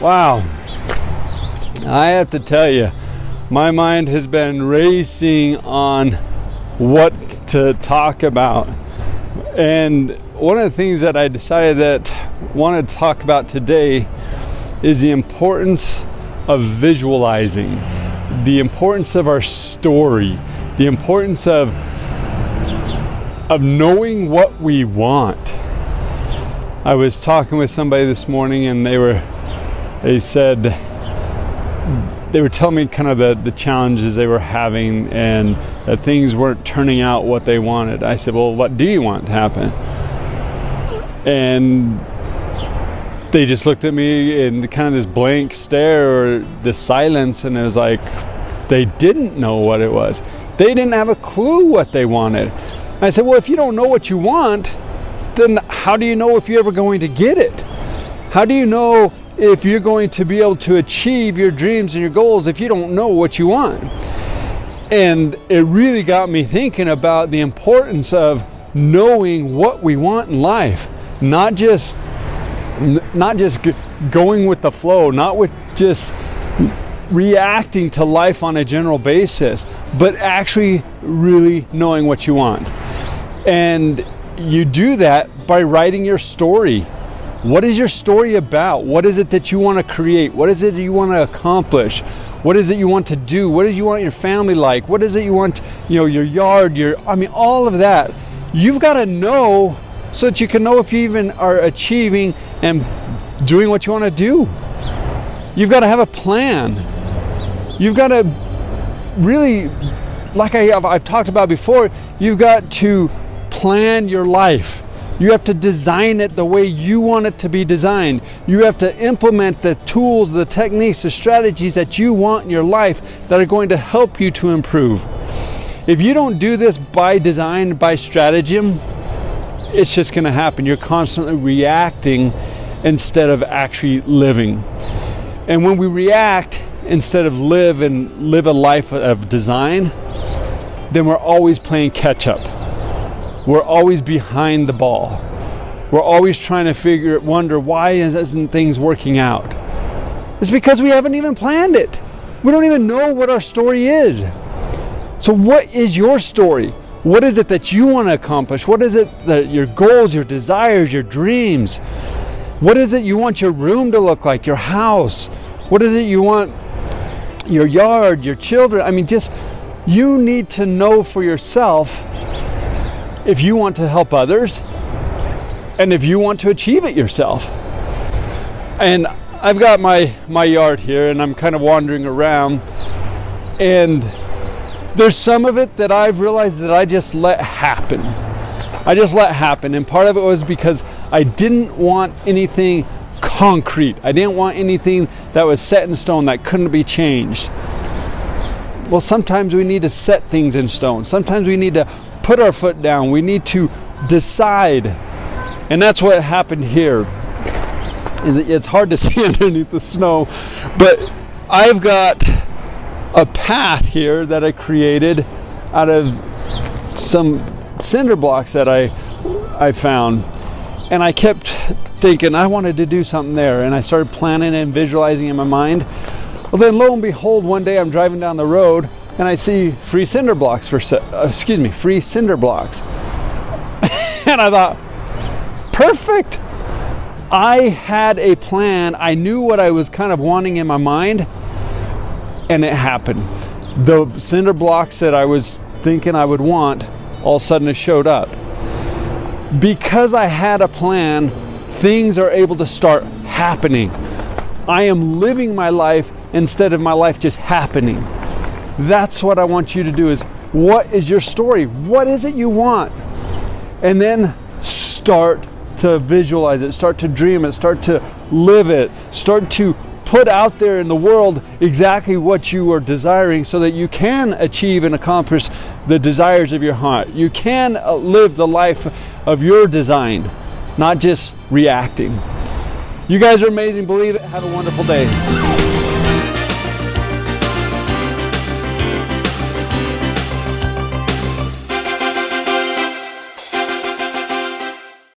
Wow. I have to tell you, my mind has been racing on what to talk about. And one of the things that I decided that I wanted to talk about today is the importance of visualizing, the importance of our story, the importance of knowing what we want. I was talking with somebody this morning, and they were telling me kind of the challenges they were having and that things weren't turning out what they wanted. I said, well, what do you want to happen? And they just looked at me in kind of this blank stare or this silence, and it was like they didn't know what it was. They didn't have a clue what they wanted. I said, well, if you don't know what you want, then how do you know if you're ever going to get it? How do you know if you're going to be able to achieve your dreams and your goals if you don't know what you want? And it really got me thinking about the importance of knowing what we want in life, not just going with the flow, not with just reacting to life on a general basis, but actually really knowing what you want. And you do that by writing your story. What is your story about? What is it that you want to create? What is it that you want to accomplish? What is it you want to do? What is you want your family like? What is it you want, your yard, all of that. You've got to know so that you can know if you even are achieving and doing what you want to do. You've got to have a plan. You've got to really, like I've talked about before, you've got to plan your life. You have to design it the way you want it to be designed. You have to implement the tools, the techniques, the strategies that you want in your life that are going to help you to improve. If you don't do this by design, by stratagem, it's just going to happen. You're constantly reacting instead of actually living. And when we react instead of live a life of design, then we're always playing catch up. We're always behind the ball. We're always trying to wonder why isn't things working out? It's because we haven't even planned it. We don't even know what our story is. So what is your story? What is it that you want to accomplish? What is it that your goals, your desires, your dreams? What is it you want your room to look like, your house? What is it you want your yard, your children? You need to know for yourself if you want to help others and if you want to achieve it yourself. And I've got my yard here, and I'm kind of wandering around, and there's some of it that I've realized that I just let happen. And part of it was because I didn't want anything concrete. I didn't want anything that was set in stone that couldn't be changed. Well, sometimes we need to set things in stone. Sometimes we need to put our foot down. We need to decide. And that's what happened here. It's hard to see underneath the snow, but I've got a path here that I created out of some cinder blocks that I found. And I kept thinking I wanted to do something there, and I started planning and visualizing in my mind. Well, then lo and behold, one day I'm driving down the road and I see free cinder blocks. And I thought, perfect. I had a plan. I knew what I was kind of wanting in my mind, and it happened. The cinder blocks that I was thinking I would want, all of a sudden it showed up. Because I had a plan, things are able to start happening. I am living my life instead of my life just happening. That's what I want you to do. Is what is your story? What is it you want? And then start to visualize it, start to dream it, start to live it, start to put out there in the world exactly what you are desiring so that you can achieve and accomplish the desires of your heart. You can live the life of your design, not just reacting. You guys are amazing. Believe it. Have a wonderful day.